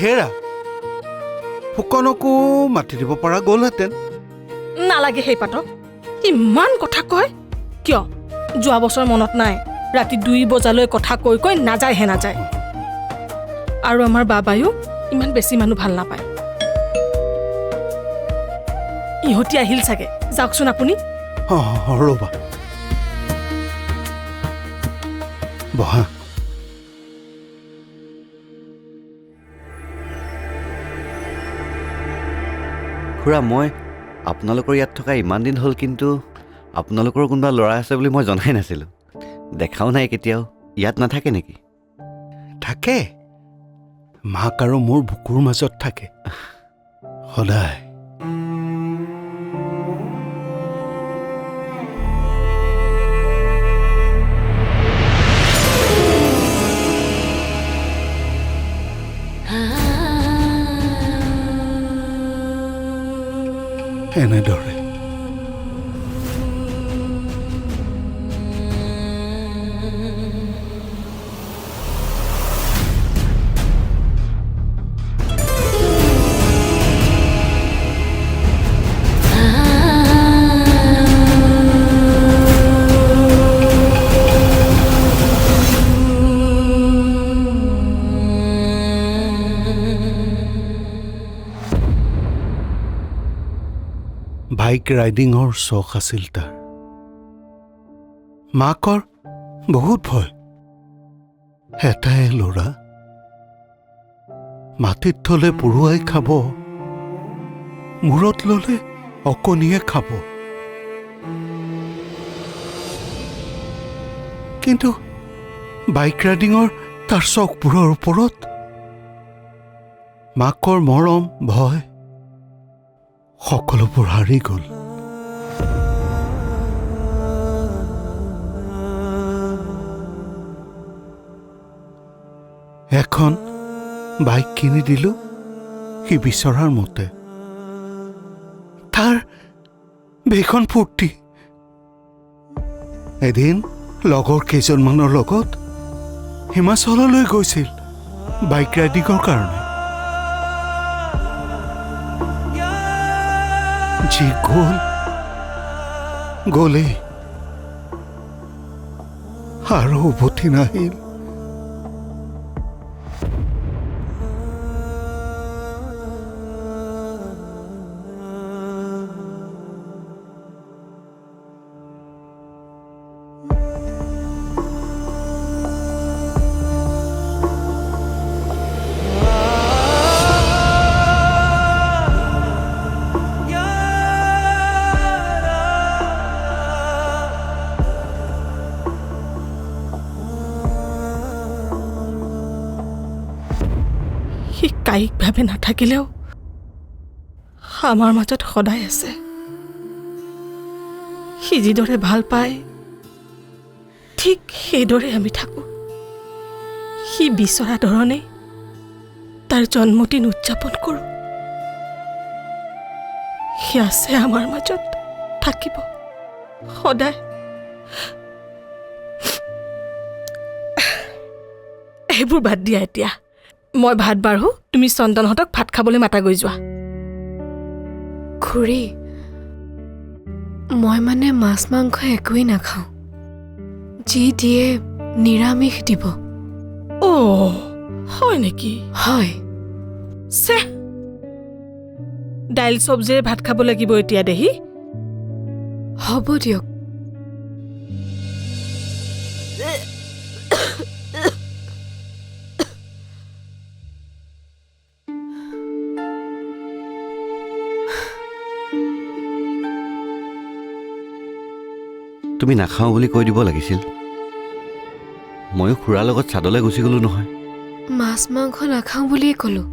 হেৰা ফুকনকো মাতি দিব পৰা গ'লহেঁতেন। নালাগে সেই পাতক, ইমান কথা কয় কিয়? যোৱা বছৰ মনত নাই, ৰাতি 2 বজালৈ কথা কৈ কৈ নাযায়হে নাযায়। আৰু আমাৰ বাবায়ো ইমান বেছি মানুহ ভাল নাপায়। ইহঁতি আহিল চাগে, যাওকচোন আপুনি। ৰ'বা, বহা। খুৰা, মই আপোনালোকৰ ইয়াত থকা ইমান দিন হ'ল, কিন্তু আপোনালোকৰ কোনোবা ল'ৰা আছে বুলি মই জনাই নাছিলোঁ। দেখাও নাই কেতিয়াও। ইয়াত নাথাকে নেকি? থাকে, মাক আৰু মোৰ বুকুৰ মাজত থাকে সদায়। এনেদৰে বাইক ৰাইডিঙৰ চখ আছিল তাৰ। মাকৰ বহুত ভয়, এটাই ল'ৰা, মাটিত থলে পৰুৱাই খাব, মূৰত ললে অকণিয়ে খাব। কিন্তু বাইক ৰাইডিঙৰ তাৰ চখবোৰৰ ওপৰত মাকৰ মৰম, ভয় সকলোবোৰ হাৰি গ'ল। এখন বাইক কিনি দিলোঁ সি বিচৰাৰ মতে। তাৰ ভীষণ ফূৰ্তি। এদিন লগৰ কেইজনমানৰ লগত হিমাচললৈ গৈছিল বাইক ৰাইডিঙৰ কাৰণে। যি গ'লেই আৰু উভতি নাহিল। সি কায়িকভাৱে নাথাকিলেও আমাৰ মাজত সদায় আছে। সি যিদৰে ভাল পায় ঠিক সেইদৰে আমি থাকোঁ। সি বিচৰা ধৰণে তাৰ জন্মদিন উদযাপন কৰোঁ। সি আছে আমাৰ মাজত, থাকিব সদায়। এইবোৰ বাদ দিয়া এতিয়া। মই ভাত বাঢ়ো, তুমি চন্দনহঁতক ভাত খাবলৈ মাতা গৈ যোৱা। খুৰী, মই মানে মাছ মাংস একোৱেই নাখাওঁ। যি দিয়ে নিৰামিষ দিব। অ' হয় নেকি? হয়। চে, দাইল চব্জিৰে ভাত খাব লাগিব এতিয়া দেহি। হ'ব দিয়ক। তুমি নাখাওঁ বুলি কৈ দিব লাগিছিল। ময়ো খুৰাৰ লগত চাদলৈ গুচি গ'লোঁ নহয়। মাছ মাংস নাখাওঁ বুলিয়ে ক'লোঁ,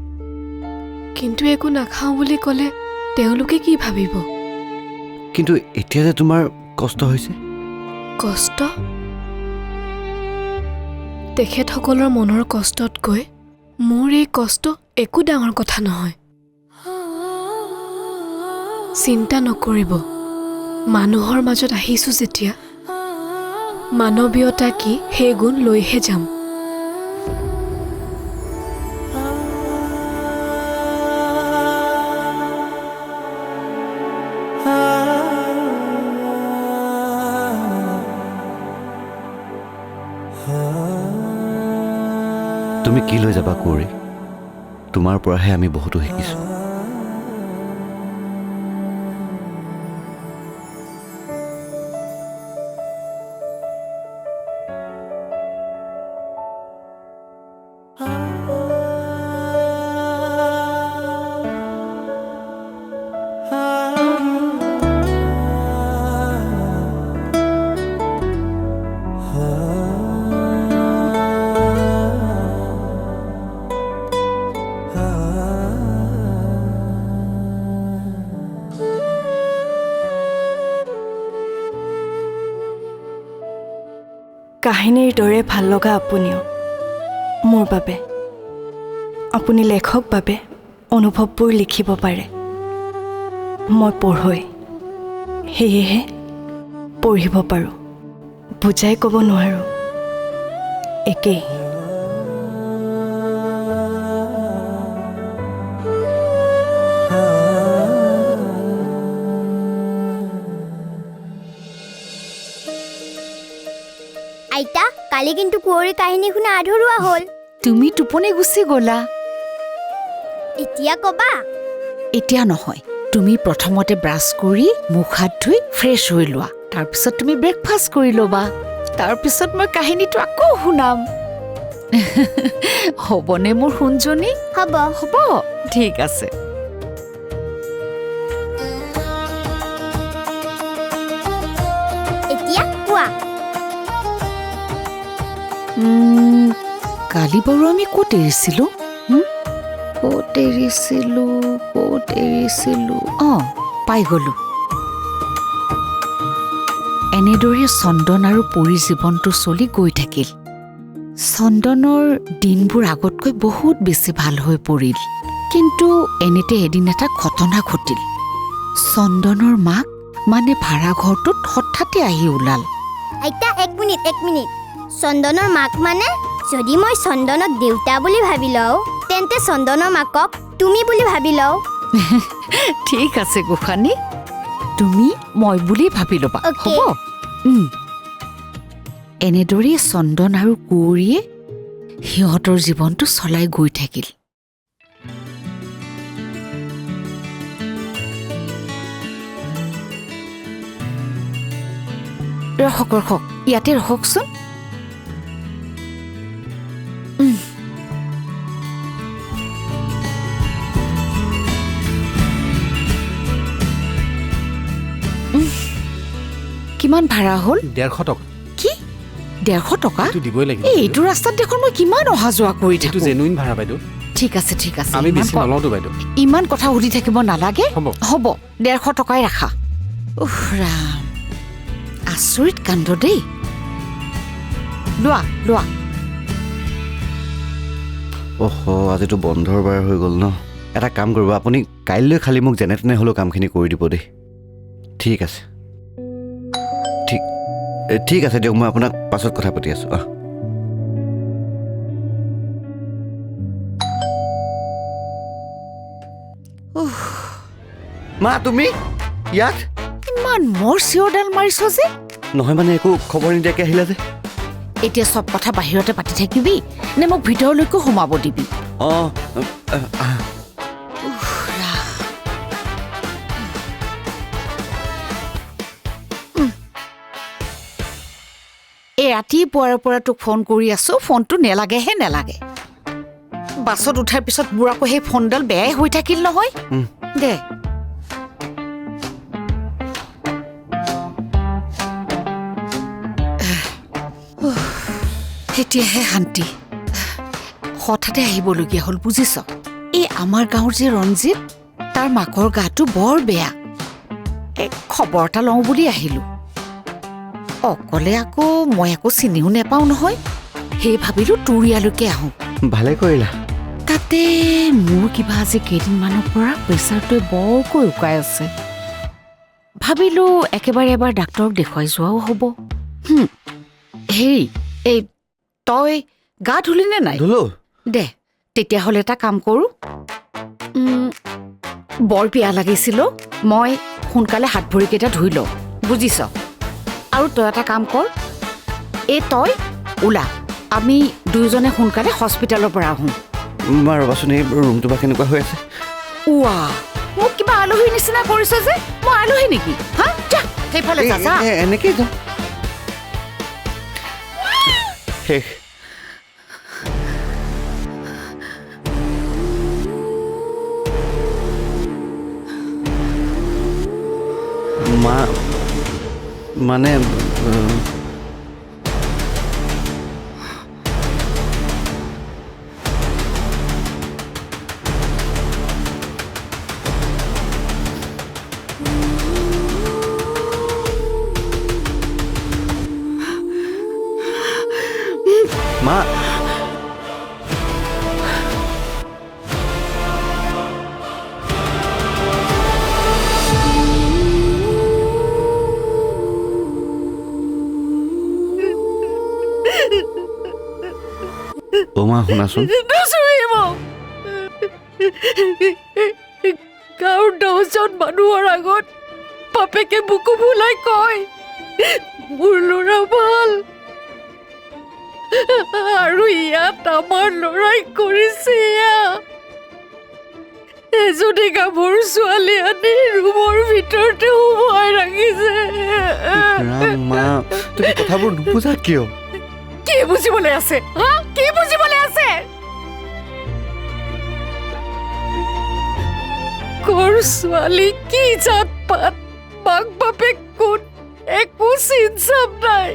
কিন্তু একো নাখাওঁ বুলি ক'লে তেওঁলোকে কি ভাবিব? কিন্তু এতিয়া যে তোমাৰ কষ্ট হৈছে। কষ্ট? তেখেতসকলৰ মনৰ কষ্টতকৈ মোৰ এই কষ্ট একো ডাঙৰ কথা নহয়। চিন্তা নকৰিব, মানুহৰ মাজত আহিছোঁ যেতিয়া মানৱীয়তা কি সেই গুণ লৈহে যাম। তুমি কি লৈ যাবা কুঁৱৰী? তোমাৰ পৰাহে আমি বহুতো শিকিছোঁ। কাহিনীৰ দৰে ভাল লগা আপুনিও মোৰ বাবে। আপুনি লেখক বাবে অনুভৱবোৰ লিখিব পাৰে। মই পঢ়ুৱৈ, সেয়েহে পঢ়িব পাৰোঁ, বুজাই ক'ব নোৱাৰোঁ। একেই। আইতা, কালি কিন্তু কুঁৱৰীৰ কাহিনী শুনা আধৰুৱা হ'ল। তুমি টোপনি গুচি গ'লা। এতিয়া কবা? এতিয়া নহয়, তুমি প্ৰথমতে ব্ৰাছ কৰি মুখ হাত ধুই ফ্ৰেছ হৈ লোৱা। তাৰপিছত তুমি ব্ৰেকফাষ্ট কৰি ল'বা। তাৰপিছত মই কাহিনীটো আকৌ শুনাম। হ'বনে মোৰ সোণজনী? হ'ব। হ'ব, ঠিক আছে। এতিয়া কোৱা। কালি বাৰু আমি ক'ত এৰিছিলোঁ? ক'ত এৰিছিলোঁ? অঁ, পাই গ'লোঁ। এনেদৰে চন্দন আৰু পৰীৰ জীৱনটো চলি গৈ থাকিল। চন্দনৰ দিনবোৰ আগতকৈ বহুত বেছি ভাল হৈ পৰিল। কিন্তু এনেতে এদিন এটা ঘটনা ঘটিল। চন্দনৰ মাক মানে ভাড়াঘৰটোত হঠাতে আহি ওলাল। আইতা, এক মিনিট। চন্দনৰ মাক মানে? যদি মই চন্দনক দেউতা বুলি ভাবি লওঁ, তেন্তে চন্দনৰ মাকক তুমি বুলি ভাবি লওঁ। ঠিক আছে গোসানী, তুমি মই বুলি ভাবি ল'বা। Okay. হ'ব। এনেদৰেই চন্দন আৰু কুঁৱৰীয়ে সিহঁতৰ জীৱনটো চলাই গৈ থাকিল। ৰখক, ইয়াতে ৰখকচোন। কিমান ভাড়া হ'ল? 150 টকা। কি 150 টকা? এইটো দিবই লাগিব। এইটো ৰাস্তাত দেখোন মই কিমান অহা যোৱা কৰি এইটো থাকোঁ। জেনুইন ভাড়া বাইদেউ। ঠিক আছে। আমি বেছি নলওঁতো বাইদেউ। ইমান কথা সুধি থাকিব নালাগে। হ'ব। 150 টকাই ৰাখা। উফ ৰাম, আচৰিত কাণ্ড দেই। লোৱা। অহ, আজিতো বন্ধৰ বাৰ হৈ গ'ল ন। এটা কাম কৰিব, আপুনি কাইলৈ খালি মোক যেনে তেনে হ'লেও কামখিনি কৰি দিব দেই। ঠিক আছে দিয়ক, মই আপোনাক পাছত কথা পাতি আছোঁ। মা, তুমি ইয়াত? ইমান মোৰ চিঞৰডাল মাৰিছ যে। নহয় মানে একো খবৰ নিদিয়াকৈ আহিলা যে। এতিয়া চব কথা বাহিৰতে পাতি থাকিবি নে মোক ভিতৰলৈকো সোমাব দিবি? অঁ, এই ৰাতিপুৱাৰ পৰা তোক ফোন কৰি আছো, ফোনটো নেলাগে। বাছত উঠাৰ পিছত মোৰ আকৌ সেই ফোনডাল বেয়াই হৈ থাকিল নহয়। দে এতিয়াহে শান্তি। হঠাতে আহিবলগীয়া হ'ল, বুজিছ? এই আমাৰ গাঁৱৰ যে ৰঞ্জিত, তাৰ মাকৰ গাটো বৰ বেয়া। খবৰ এটা লওঁ বুলি আহিলোঁ। অকলে মই চিনিও নেপাওঁ নহয়। সেই ভাবিলোঁ তোৰ ইয়ালৈকে আহোঁ। ভালে কৰিলা। তাতে মোৰ কিবা আজি কেইদিনমানৰ পৰা প্ৰেছাৰটোৱে বৰকৈ উকাই আছে। ভাবিলোঁ একেবাৰে এবাৰ ডাক্তৰক দেখুৱাই যোৱাও হ'ব। হেৰি, এই তই গা ধুলি নে নাই? ধুলো। দে তেতিয়াহ'লে এটা কাম কৰোঁ। বৰ পিয়াহ লাগিছিল। মই সোনকালে হাত ভৰিকেইটা ধুই লওঁ, বুজিছ? আৰু তই এটা কাম কৰ, তই ওলা, আমি দুয়োজনে সোনকালে হস্পিটেলৰ পৰা আহোঁ। মা ৰ'বাচোন, এই ৰুমটো বা কেনেকুৱা হৈ আছে। ৱা, মোক কিবা আলহীৰ নিচিনা কৰিছ যে। মই আলহী নেকি? হা, যা সেইফালে যা যা। এনেকেই যাওঁ। শেষ। মা মানে মা মা শুনাচোন। গাঁৱৰ 10জন মানুহৰ আগত বাপেকে বুকু ফুলাই কয় মোৰ ল'ৰা ভাল, আৰু ইয়াত আমাৰ ল'ৰাই কৰিছে এয়া। এজনী গাভৰু ছোৱালী আনি ৰুমৰ ভিতৰতে সোমাই ৰাখিছে। ৰাম মা, তুমি কথাবোৰ নুবুজা কিয়? কি বুজিবলৈ আছে? হা, কি বুজিবলৈ আছে? কৰ ছোৱালী, কি জাত পাত, মাক বাপেক কোন, একো চিন চাপ নাই।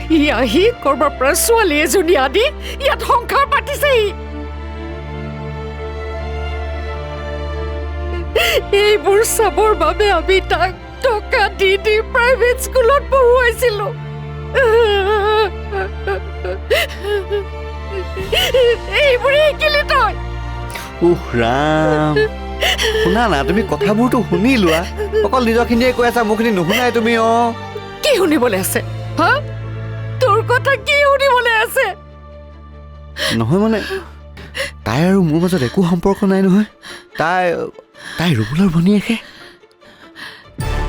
সি আহি কৰবাৰ পৰা ছোৱালী এজনী আনি ইয়াত সংসাৰ পাতিছেহি। এইবোৰ চাবৰ বাবে আমি তাক টকা দি দি প্ৰাইভেট স্কুলত পঢ়ুৱাইছিলো। এইবোৰে শিকিলি তই? উহ ৰাম, শুনা না, তুমি কথাবোৰতো শুনি লোৱা। অকল নিজৰখিনিয়ে কৈ আছা, মোৰখিনি নুশুনাই তুমি। কি শুনিবলৈ আছে? হা, তোৰ কথা কি শুনিবলৈ আছে? নহয় মানে তাই আৰু মোৰ মাজত একো সম্পৰ্ক নাই নহয়। তাই ৰুবুলৰ ভনীয়েকে।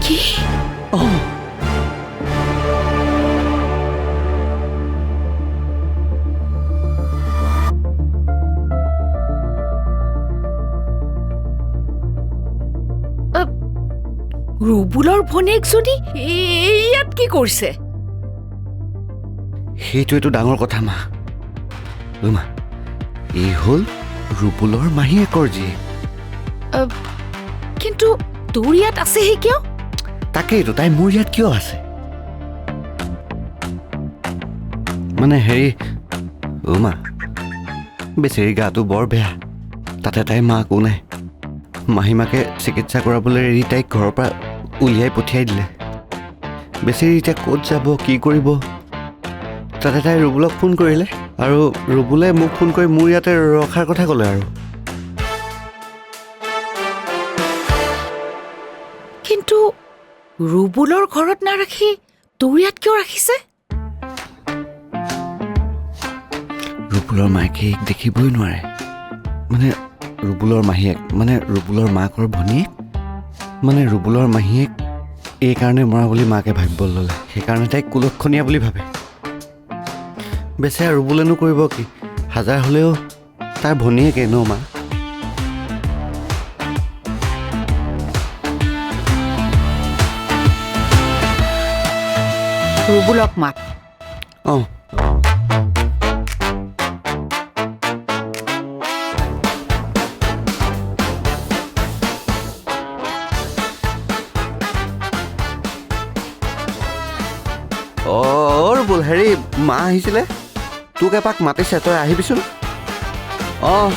কি? ৰুবুলৰ ভনীয়েক যদি ইয়াত কি কৰিছে? সেইটোৱেতো ডাঙৰ কথা মা। মা, এই হ'ল ৰুবুলৰ মাহীয়েকৰ জীয়েক। কিন্তু তোৰ ইয়াত আছেহি কিয়? তাকেইতো, তাই মোৰ ইয়াত কিয় আছে? মানে হেৰি, মা, বেচেৰি গাটো বৰ বেয়া। তাতে তাইৰ মাকো নাই। মাহীমাকে চিকিৎসা কৰাবলৈ এৰি তাইক ঘৰৰ পৰা উলিয়াই পঠিয়াই দিলে। বেচেৰি এতিয়া ক'ত যাব, কি কৰিব? তাতে তাই ৰুবুলক ফোন কৰিলে, আৰু ৰুবুলে মোক ফোন কৰি মোৰ ইয়াতে ৰখাৰ কথা ক'লে। আৰু কিন্তু ৰুবুলৰ ঘৰত নাৰাখি তোৰ ইয়াত কিয় ৰাখিছে? ৰুবুলৰ মাকে দেখিবই নোৱাৰে। মানে ৰুবুলৰ মাহীয়েক, মানে ৰুবুলৰ মাকৰ ভনীয়েক, মানে ৰুবুলৰ মাহীয়েক এইকাৰণে মৰা বুলি মাকে ভাবিব ল'লে। সেইকাৰণে তাইক কুলক্ষণীয়া বুলি ভাবে। বেচেৰা ৰুবুলেনো কৰিব কি? হাজাৰ হ'লেও তাৰ ভনীয়েকে ন মা। ৰুবুলক মাত। অঁ ৰুবুল, হেৰি মা আহিছিলে, তোক এপাক মাতিছে, তই আহিবিচোন। অঁ